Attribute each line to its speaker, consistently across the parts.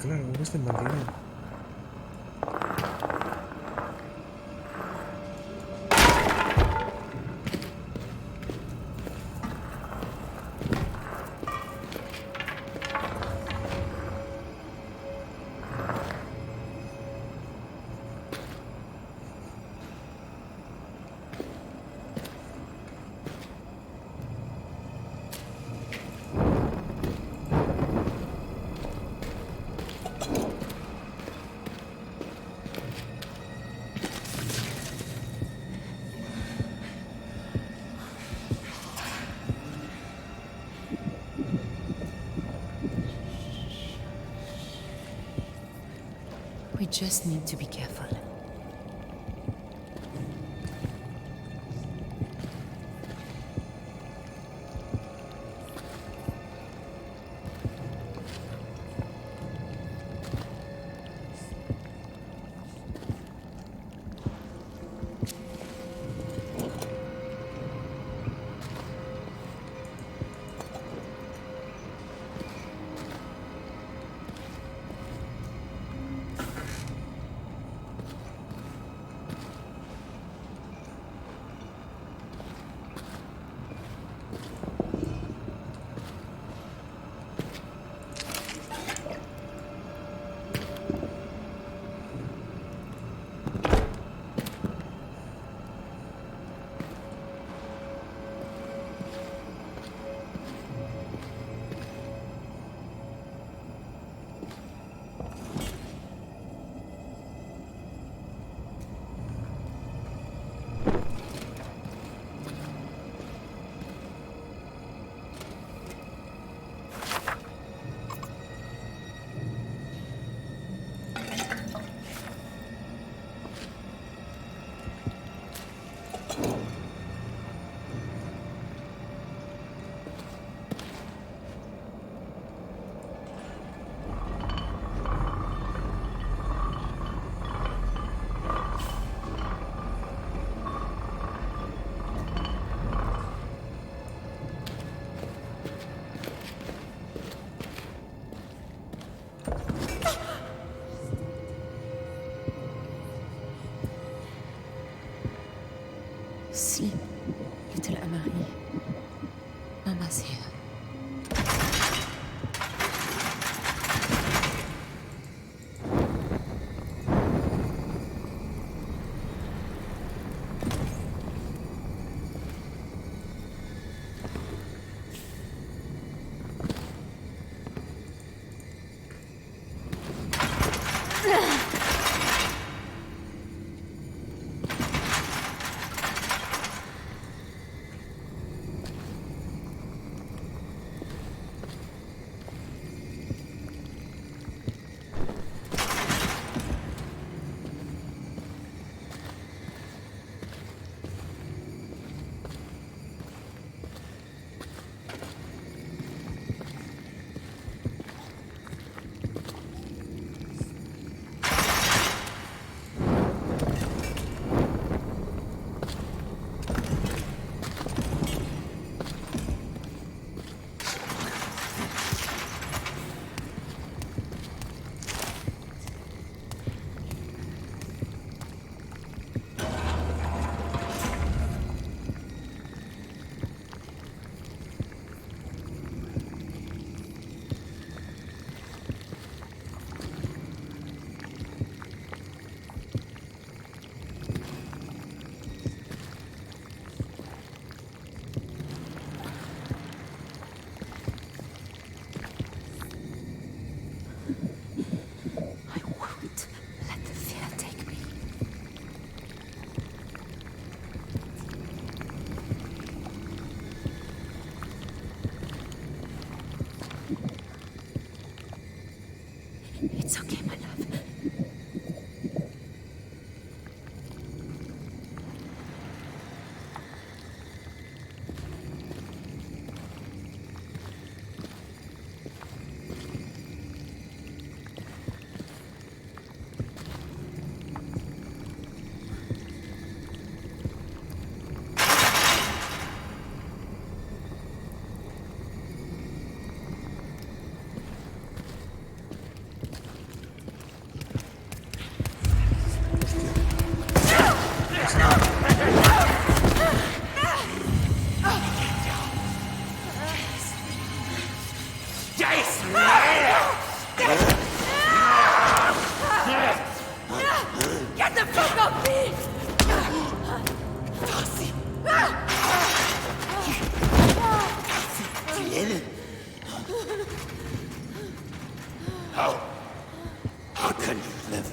Speaker 1: Claro, es de maldito.
Speaker 2: We just need to be careful. Sleep, little Amari. Mama's here. I won't let the fear take me. It's okay, my love. Get the fuck off me!
Speaker 1: Darcy! Tiene. How can you live?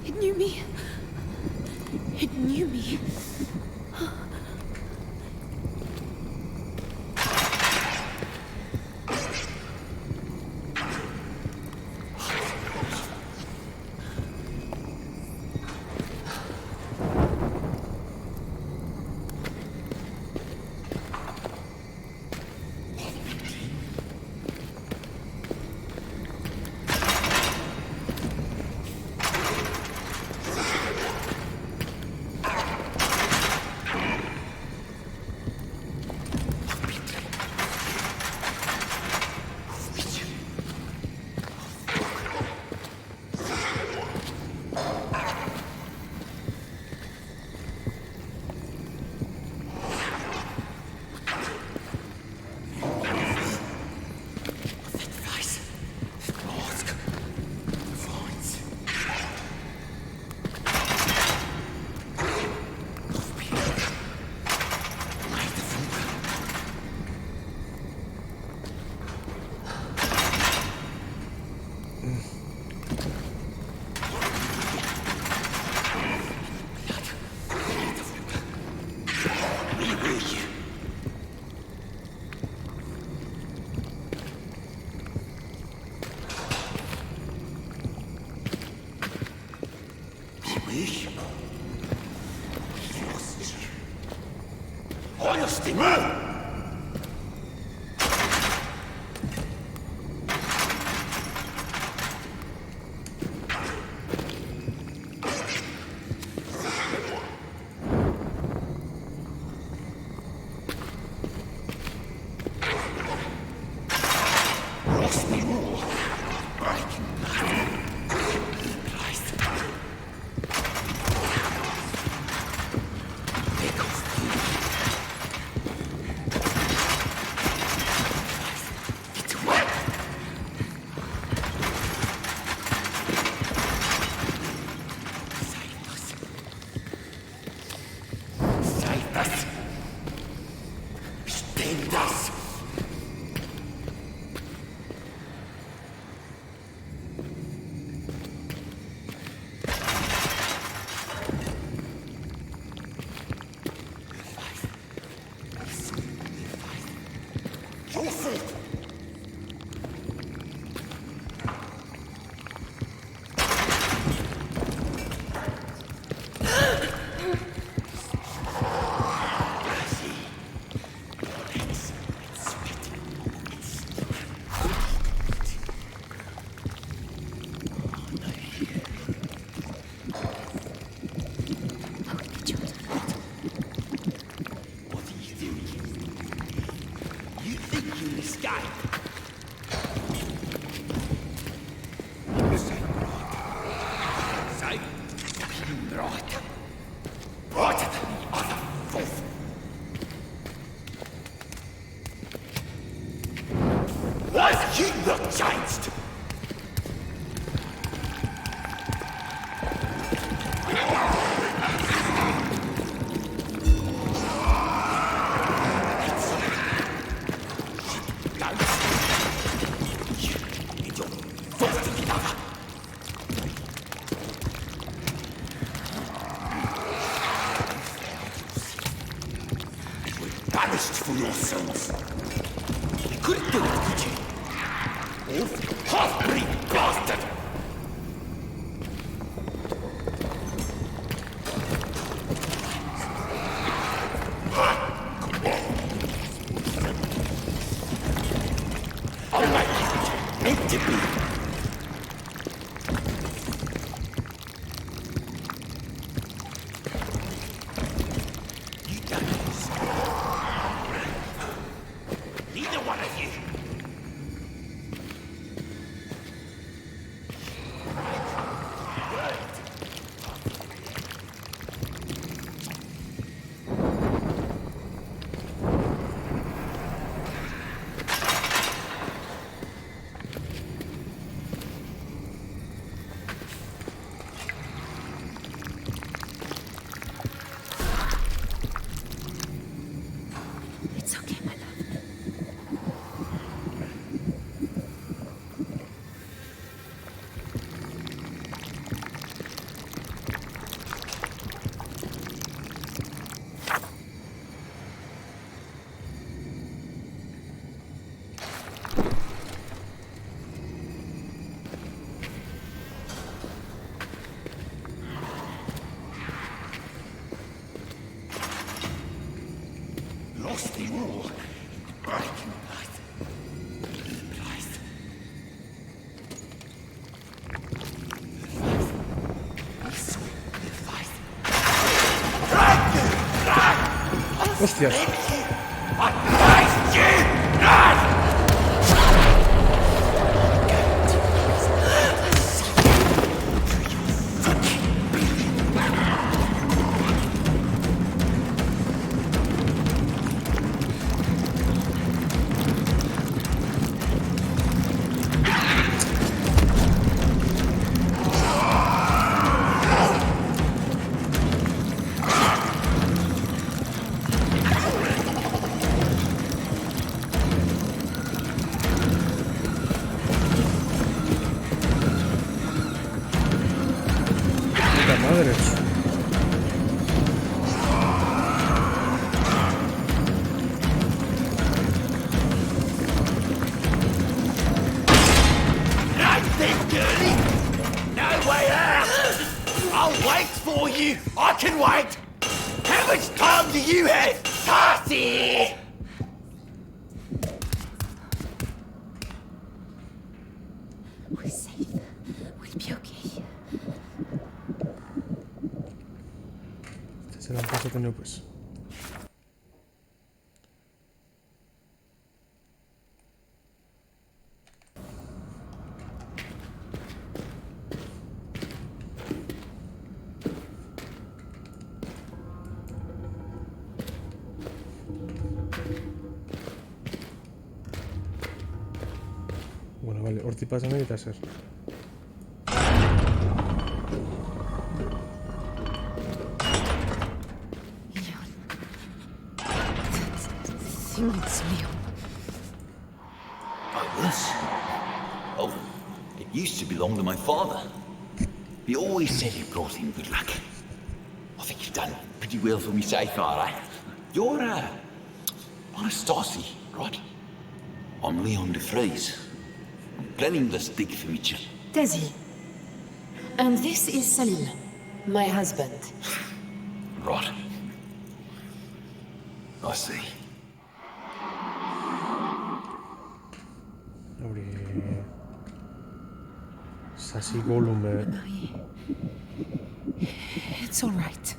Speaker 2: It knew me. It knew me.
Speaker 1: Honesty, man! Was you the giants? Banished for your sins. You couldn't do it, could you? Old half-breed bastard! I'll make you meant to be. You done this. Neither one of you.
Speaker 3: Hostias.
Speaker 1: I taste you! None!
Speaker 3: Puta madre.
Speaker 1: Nothing, girlie! No way out! I'll wait for you! I can wait! How much time do you have, Tarsi?
Speaker 2: We're safe. We'll be okay.
Speaker 3: Este será un paso que no pues. Bueno, vale, horti pasame eta zer.
Speaker 2: Leon. That thing is Leon.
Speaker 1: Oh, yes? Oh, it used to belong to my father. He always said it brought him good luck. I think you've done pretty well for me so far, eh? You're, Anastasi, right? I'm Leon de Vries. I'm planning this dig for Mitchell.
Speaker 2: Desi. And this is Salim, my husband.
Speaker 1: Right. I see.
Speaker 3: Abrir. Sassy Gollum.
Speaker 2: It's all right.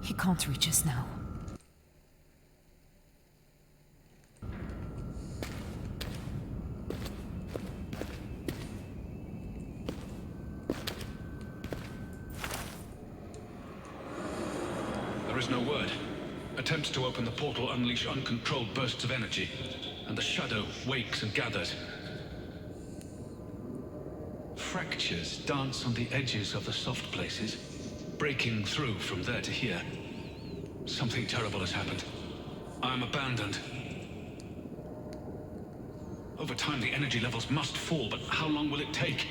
Speaker 2: He can't reach us now.
Speaker 4: There is no word. Attempts to open the portal unleash uncontrolled bursts of energy, and the shadow wakes and gathers. Fractures dance on the edges of the soft places, breaking through from there to here. Something terrible has happened. I am abandoned. Over time, the energy levels must fall, but how long will it take?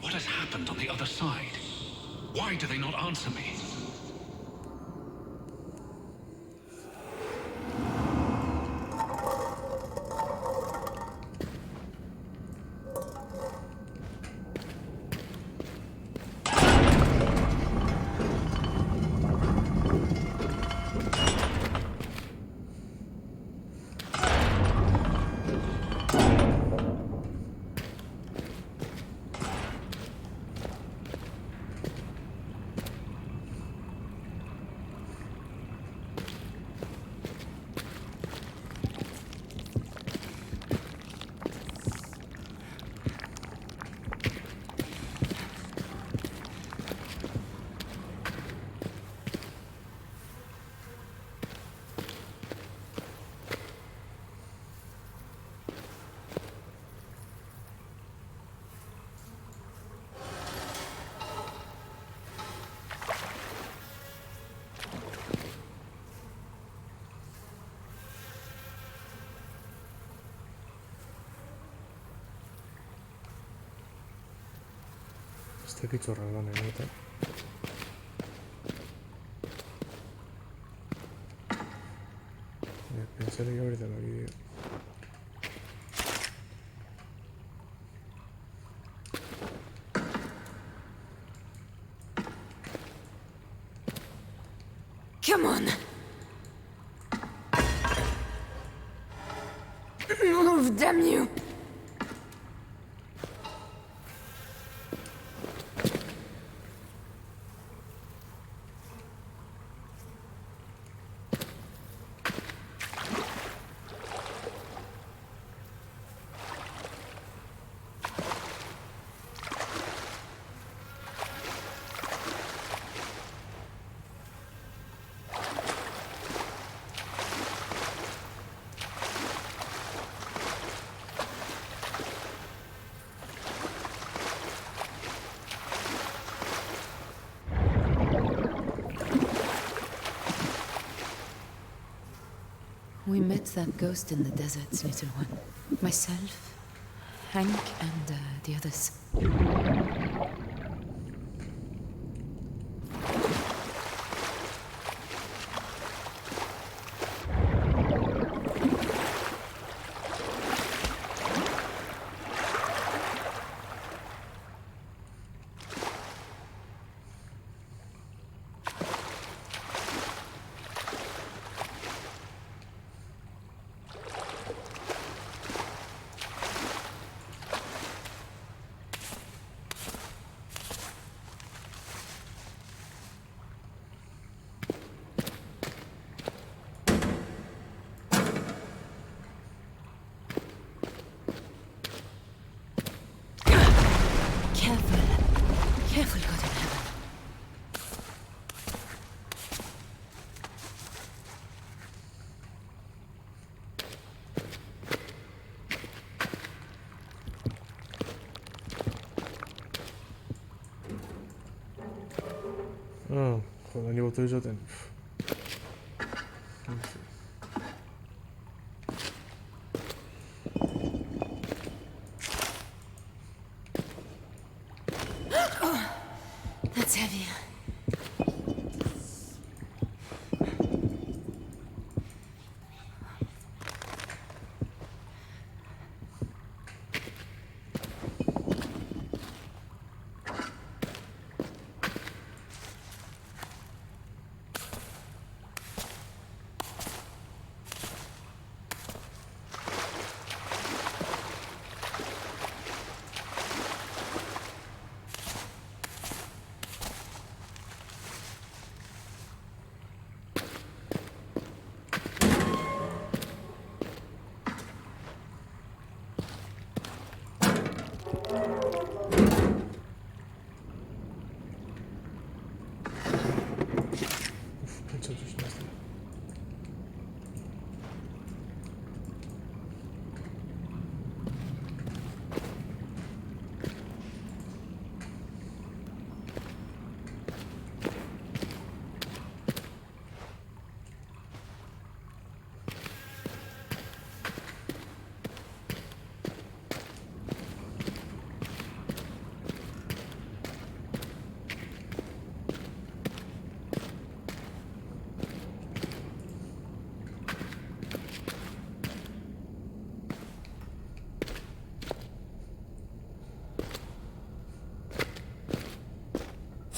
Speaker 4: What has happened on the other side? Why do they not answer me?
Speaker 3: Este que chorralón, neta. Pensé que ahorita lo vi.
Speaker 2: Come on! Move, damn you! We met that ghost in the deserts, little one. Myself, Hank, and the others. Careful, God in heaven.
Speaker 3: O, chyba nie było to już o ten.
Speaker 2: That's heavy.
Speaker 3: Co coś nas tam.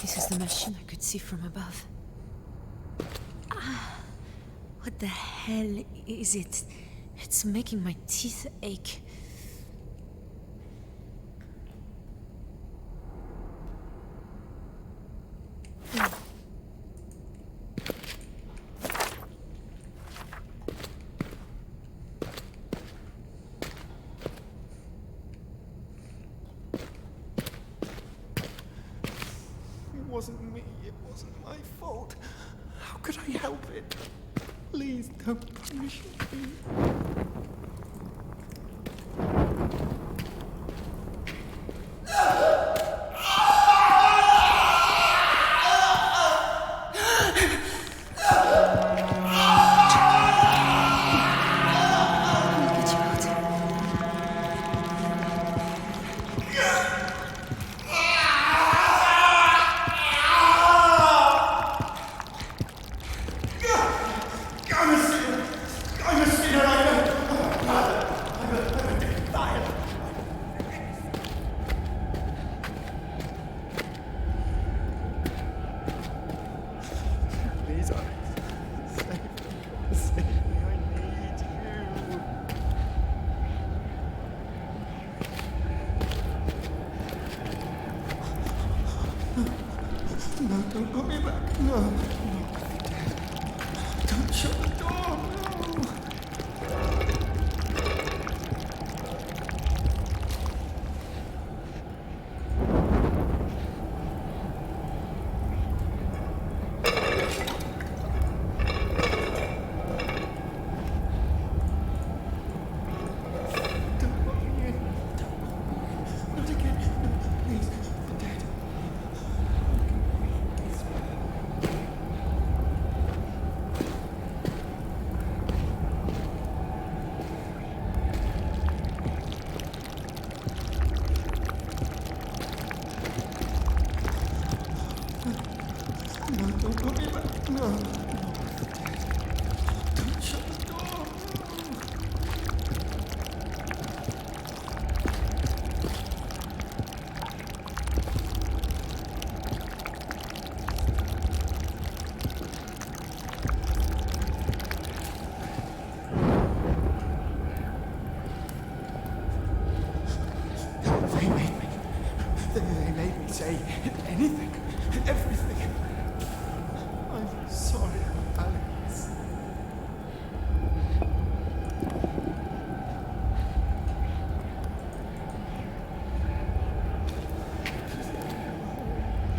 Speaker 2: This is the machine I could see from above. Ah, what the hell is it? It's making my teeth ache.
Speaker 5: It wasn't me. It wasn't my fault. How could I help it? Please don't punish me.
Speaker 2: Get you out.
Speaker 5: Please, save me. I need you. No, don't put me back. No, no. Don't shut the door. No. Don't let me in. Not again. No, please. I'm dead. Please. No, don't put me back. No. Don't shut the door. They made me say anything, everything. I'm sorry, Alex.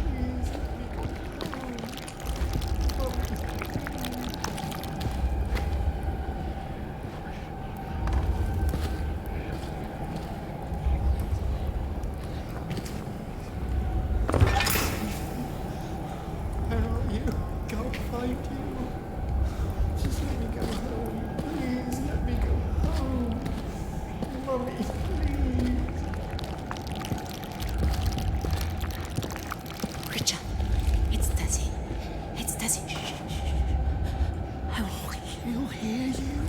Speaker 5: Please let me go home. Where are you? Go find you. Just let me go home. Please let me go home. Mommy, please.
Speaker 2: Richard, it's Desi. It's Desi. Shh, shh, shh. I will
Speaker 5: He'll hear you.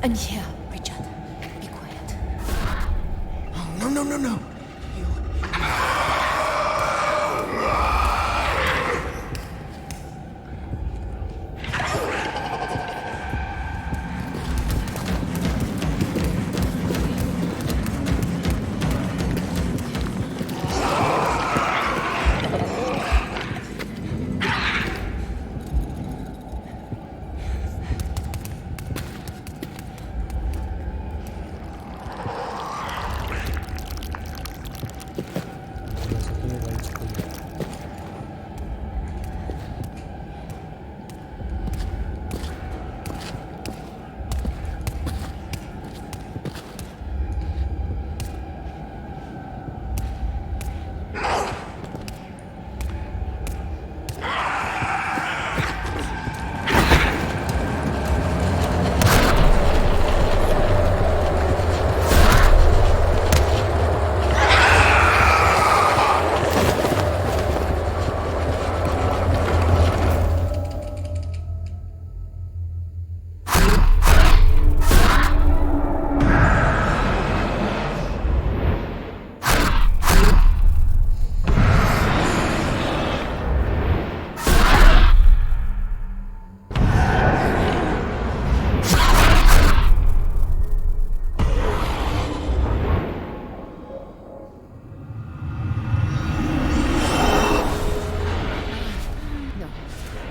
Speaker 2: And here, Richard, be quiet.
Speaker 5: Oh, no, no, no, no.
Speaker 3: No sé quién lo ha hecho.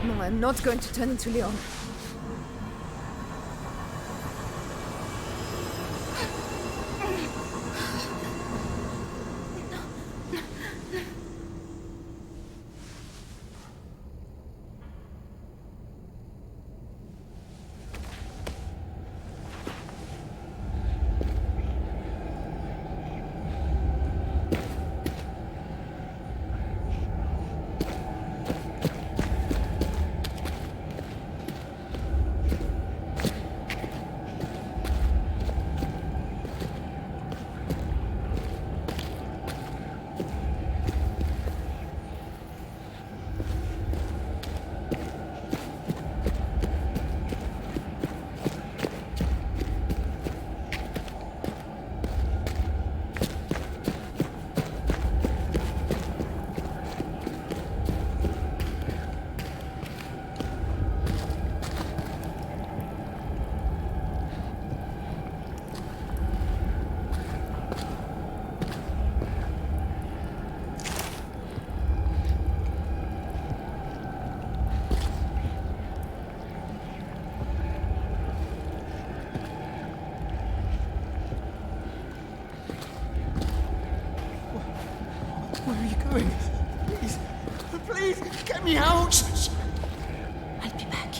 Speaker 2: No, I'm not going to turn into Leon.
Speaker 5: Where are you going? Please, please, get me out!
Speaker 2: I'll be back.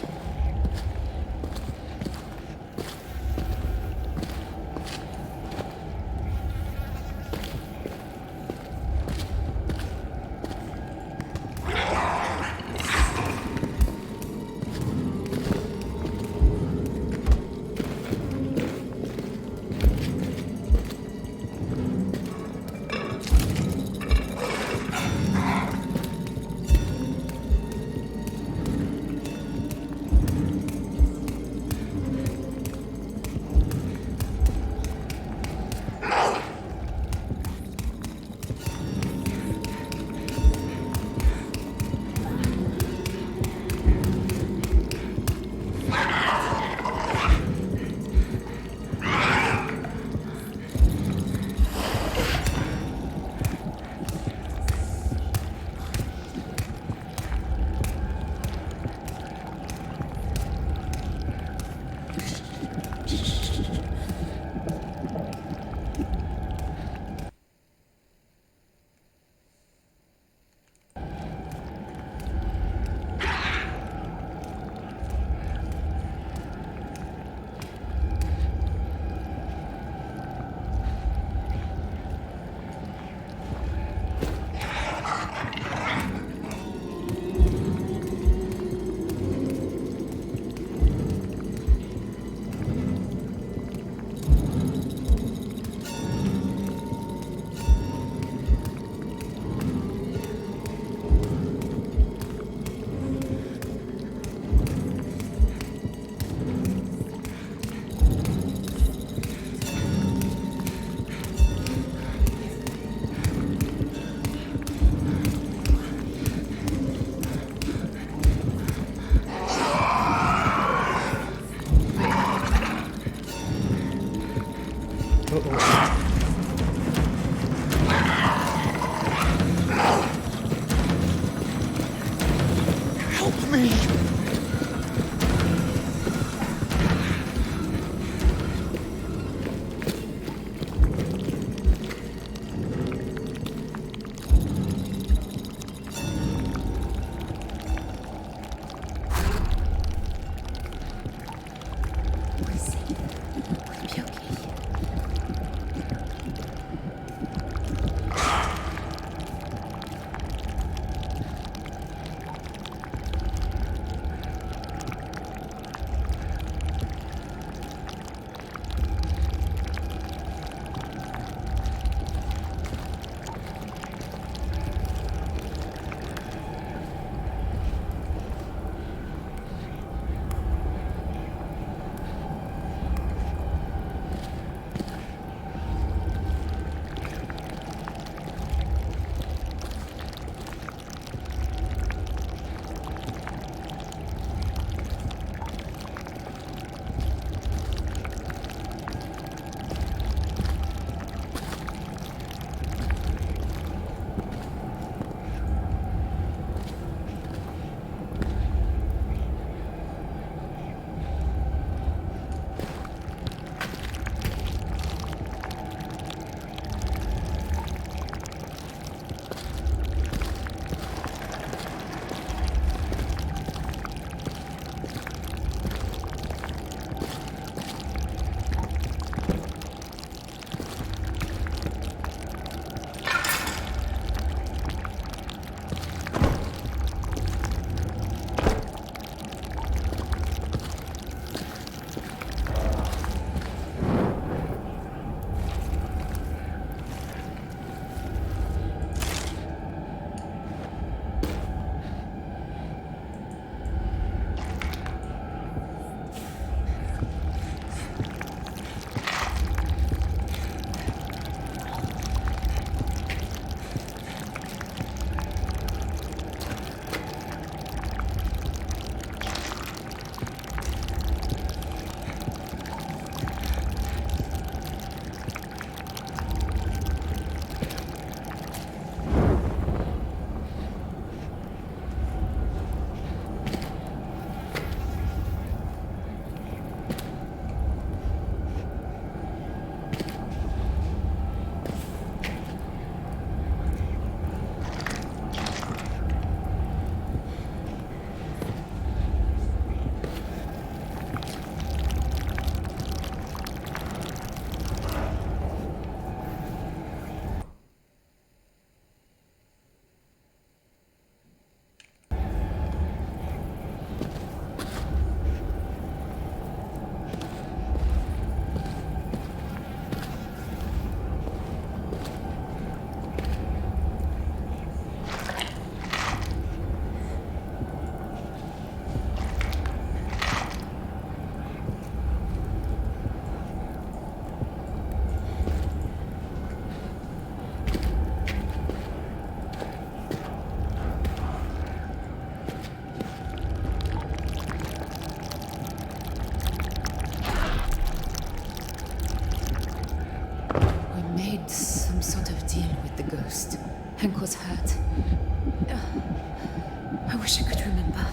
Speaker 2: wish I could remember.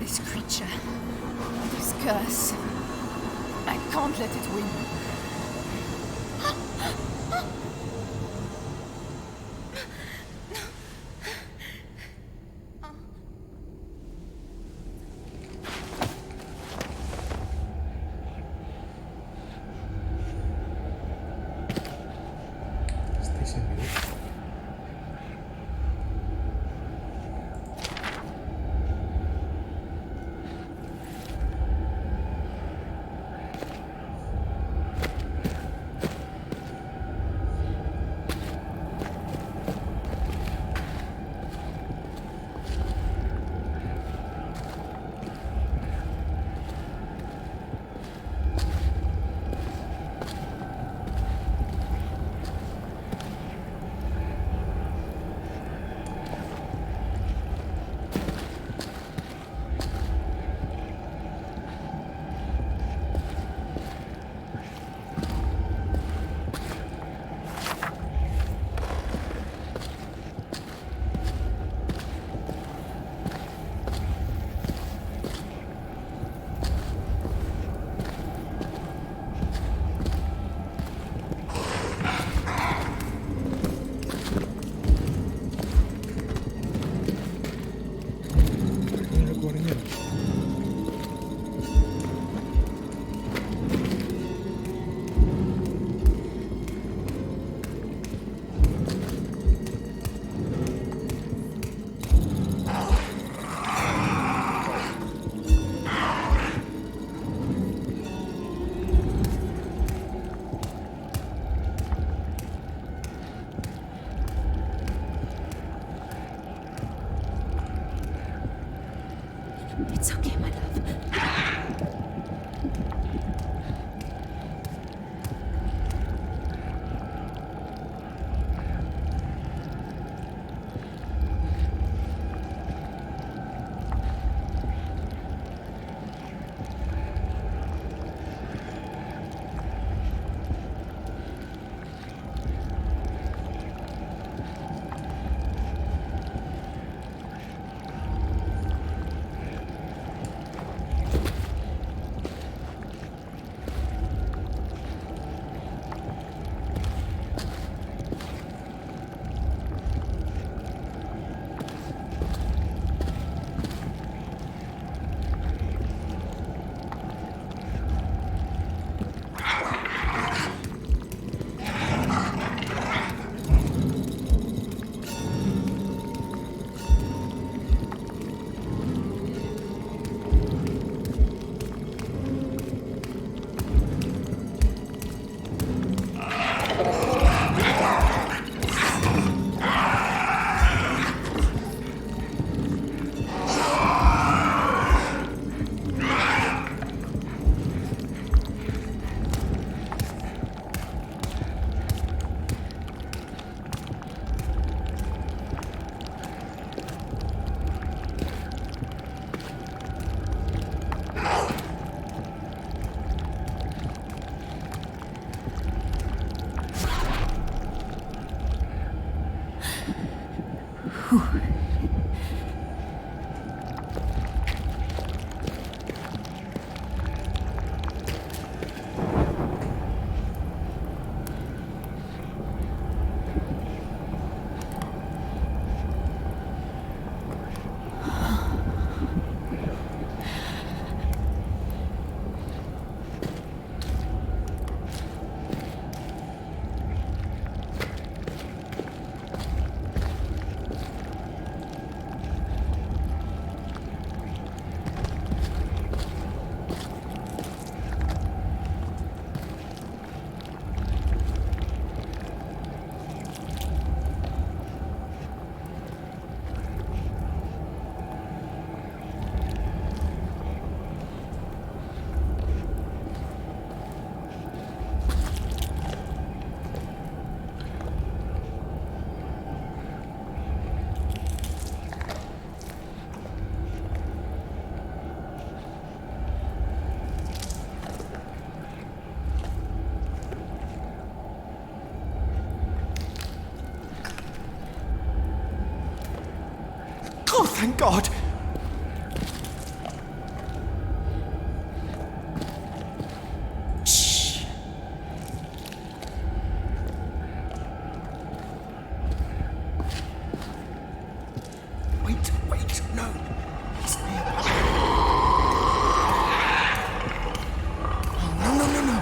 Speaker 2: This creature, this curse, I can't let it win.
Speaker 3: ¿Estáis en vídeo?
Speaker 5: Oh, thank God! Shh. Wait, no. He's nearby. Oh, no.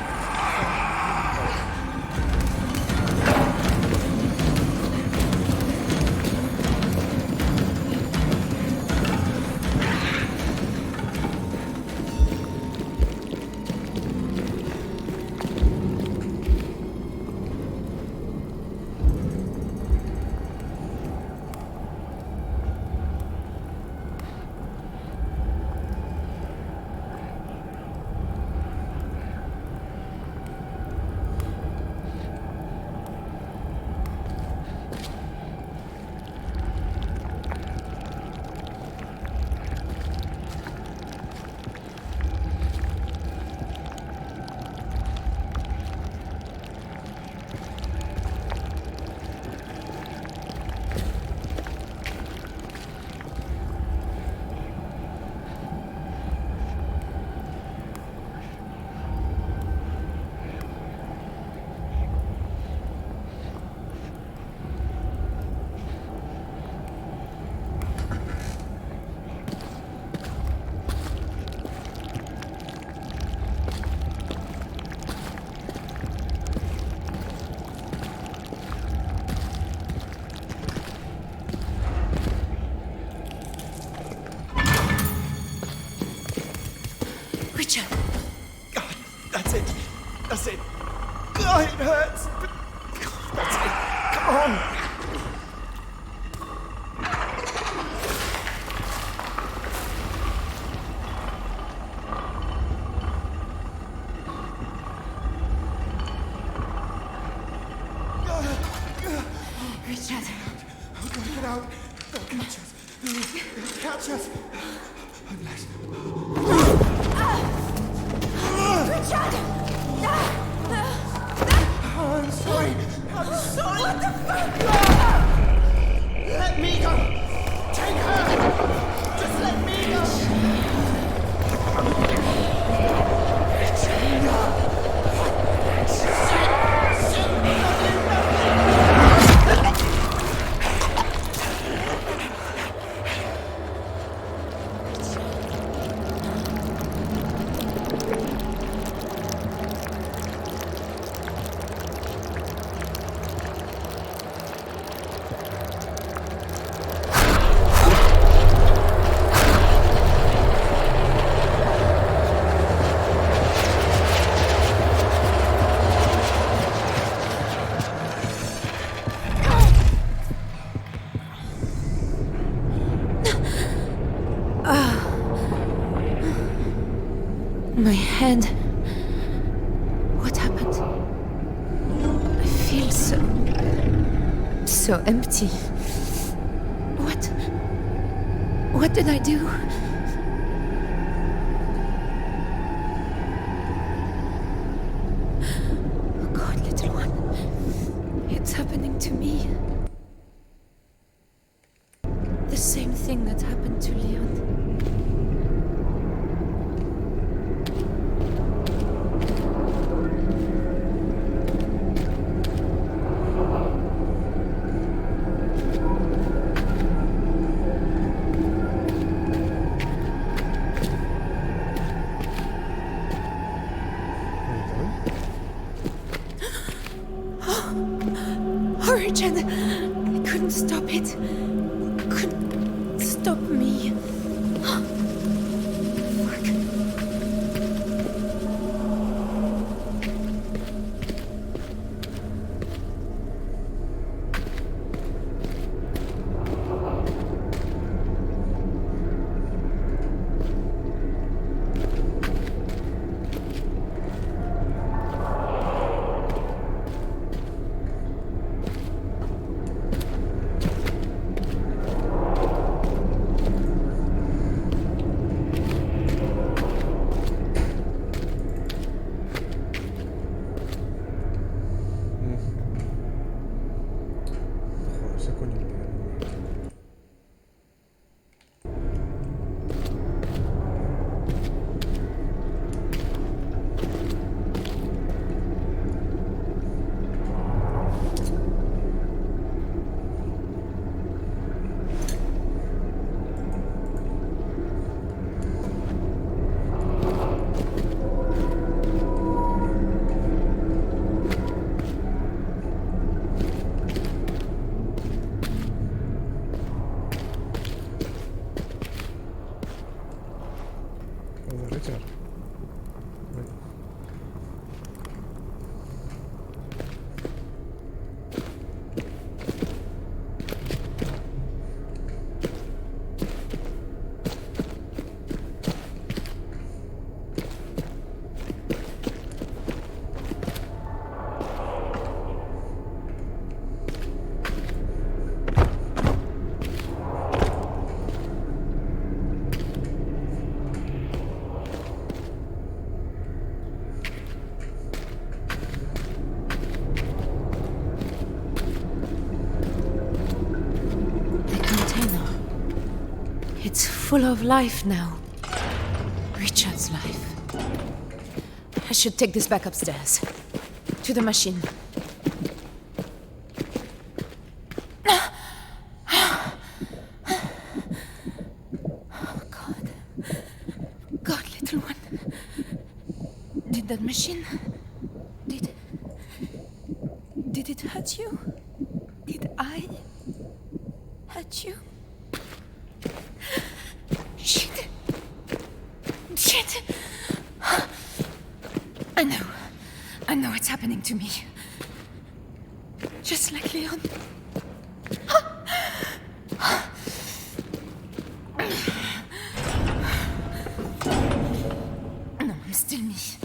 Speaker 2: Richard!
Speaker 5: God, that's it. God, it hurts. But God, that's it. Come on.
Speaker 2: Richard!
Speaker 5: I've got to get out. They'll catch us. They'll catch us. Unless...
Speaker 2: Richard!
Speaker 5: Oh, I'm sorry.
Speaker 2: What the fuck?
Speaker 5: Let me go. Take her. Just let me go.
Speaker 2: My head. What happened? I feel so empty. What did I do? Oh God, little one. It's happening to me. to Leon. Origin! I couldn't stop it. Couldn't stop me. Fuck.
Speaker 3: Joder, ese coño el tío. Joder, Richard. Ven.
Speaker 2: The container. It's full of life now. Richard's life. I should take this back upstairs. To the machine. Oh, God. God, little one. Did that machine... Did it hurt you? Did I hurt you? Shit. Shit. I know it's happening to me. Just like Leon. No, I'm still me. Still.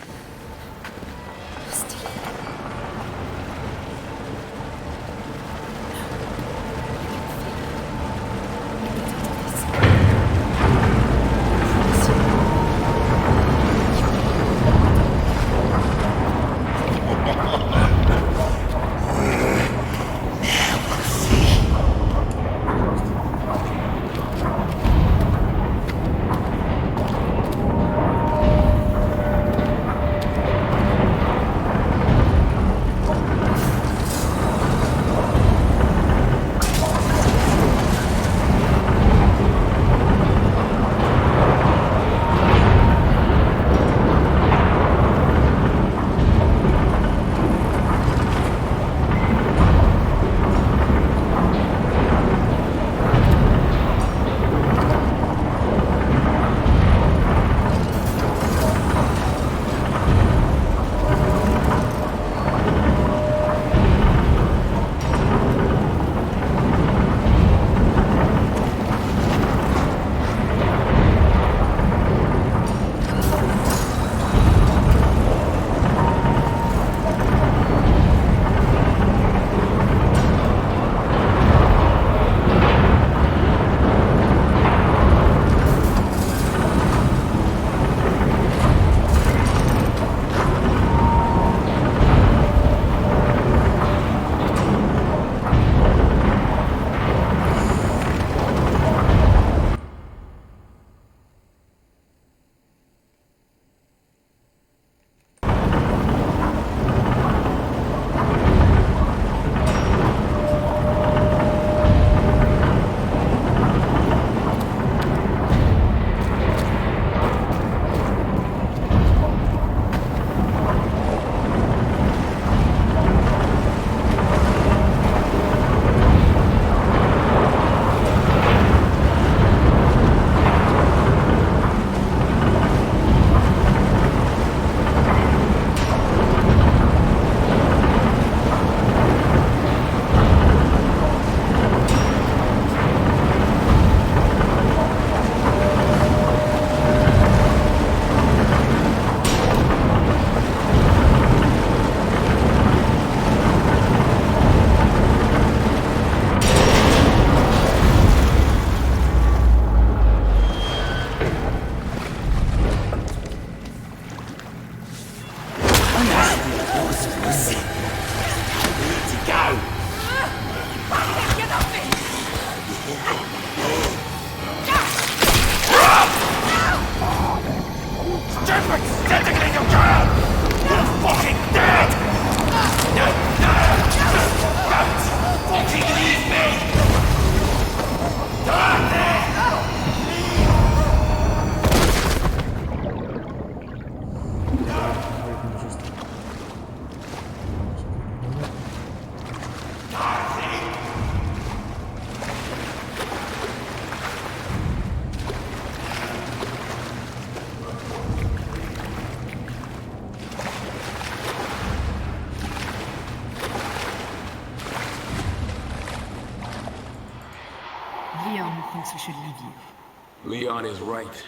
Speaker 6: thinks we should leave you.
Speaker 7: Leon is right.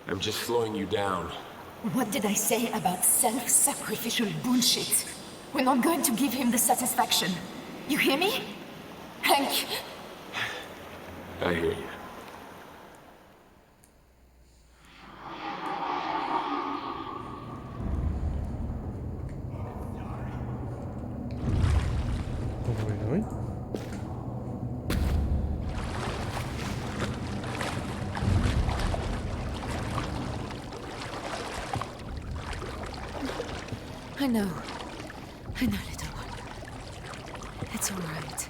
Speaker 7: I'm just slowing you down.
Speaker 6: What did I say about self-sacrificial bullshit? We're not going to give him the satisfaction. You hear me? Hank!
Speaker 7: I hear you.
Speaker 3: Bueno, ¿eh?
Speaker 2: I know, little one. It's all right.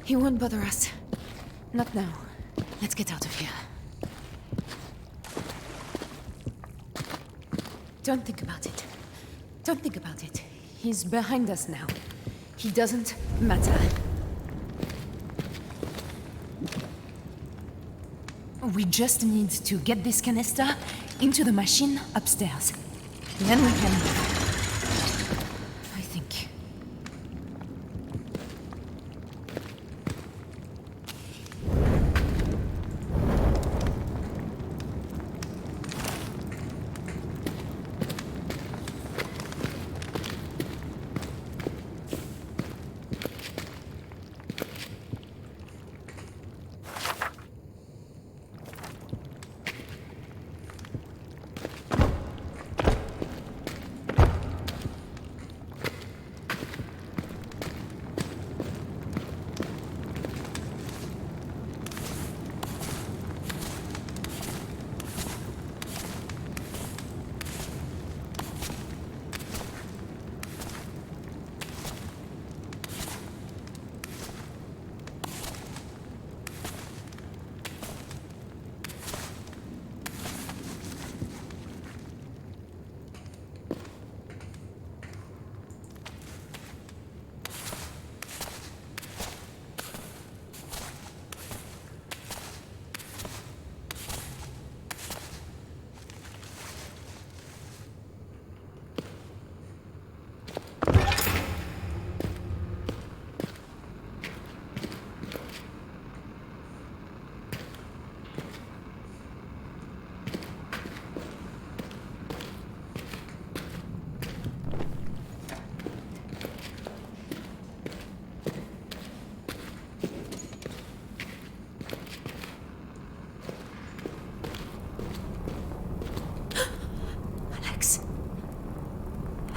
Speaker 2: He won't bother us. Not now. Let's get out of here. Don't think about it. Don't think about it. He's behind us now. He doesn't matter. We just need to get this canister into the machine upstairs. Then we can... I think.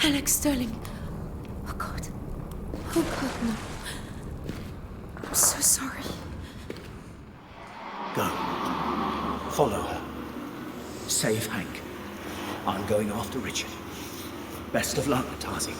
Speaker 2: Alex Sterling. Oh God. Oh God, no. I'm so sorry.
Speaker 8: Go. Follow her. Save Hank. I'm going after Richard. Best of luck, Tazi.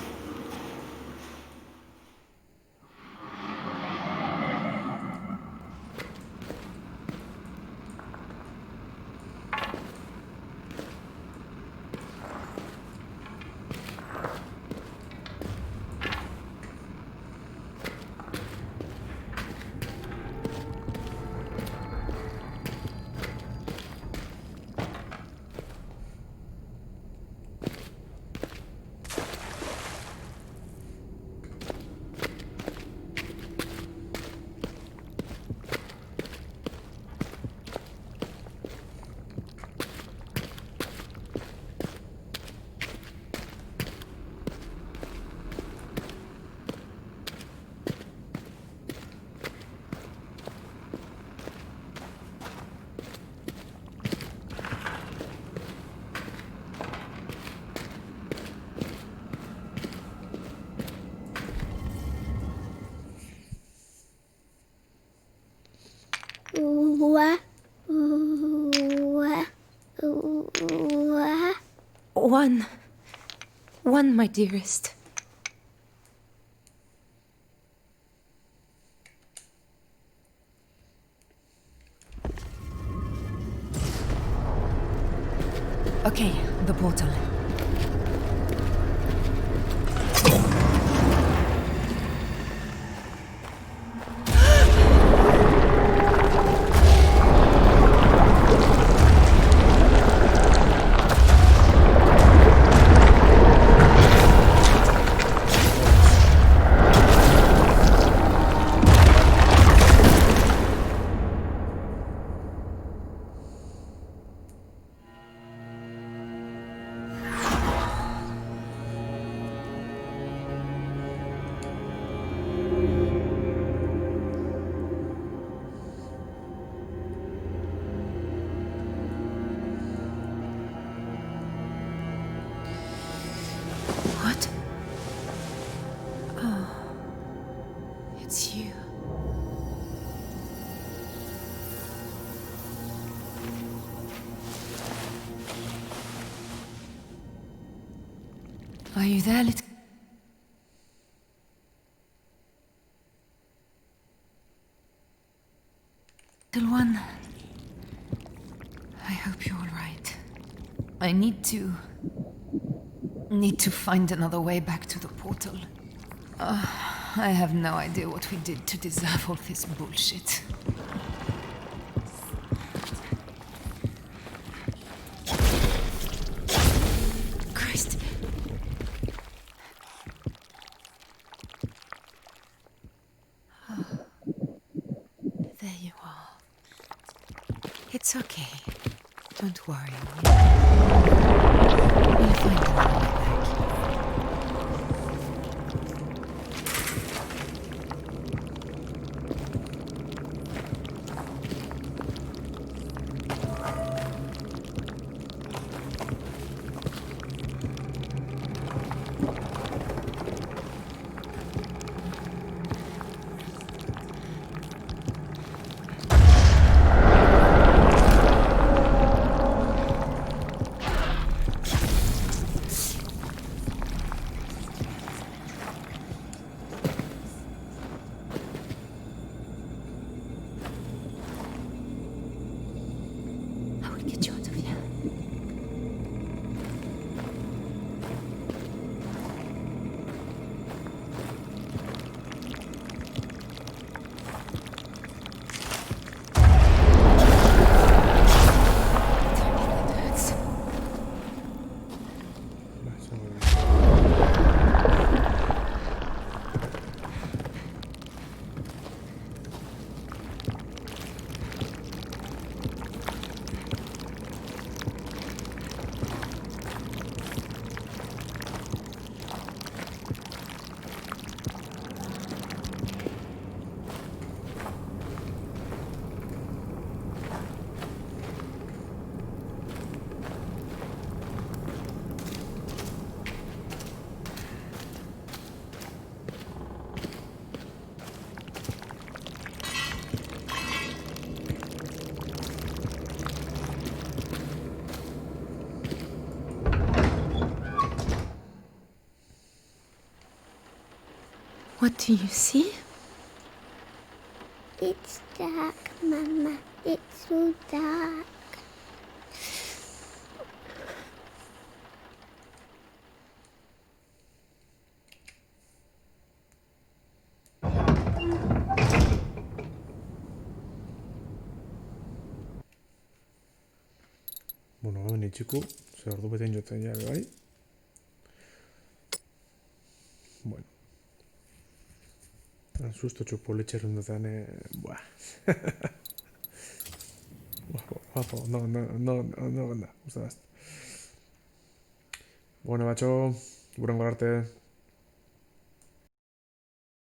Speaker 2: One, my dearest. Okay, the portal. Are you there, little one? I hope you're all right. I need to find another way back to the portal. I have no idea what we did to deserve all this bullshit. Christ. There you are. It's okay. Don't worry. We'll find another way back. I will get you out of here. That hurts. What do you see?
Speaker 9: It's dark, Mama. It's so dark.
Speaker 3: Bueno, hemen itxiko, ze ordu beten jotzen ja, bai? Bueno. Susto txupoletxerun dutan, buah. Guapo, no, gusta bast. Bueno, batxo, burango arte.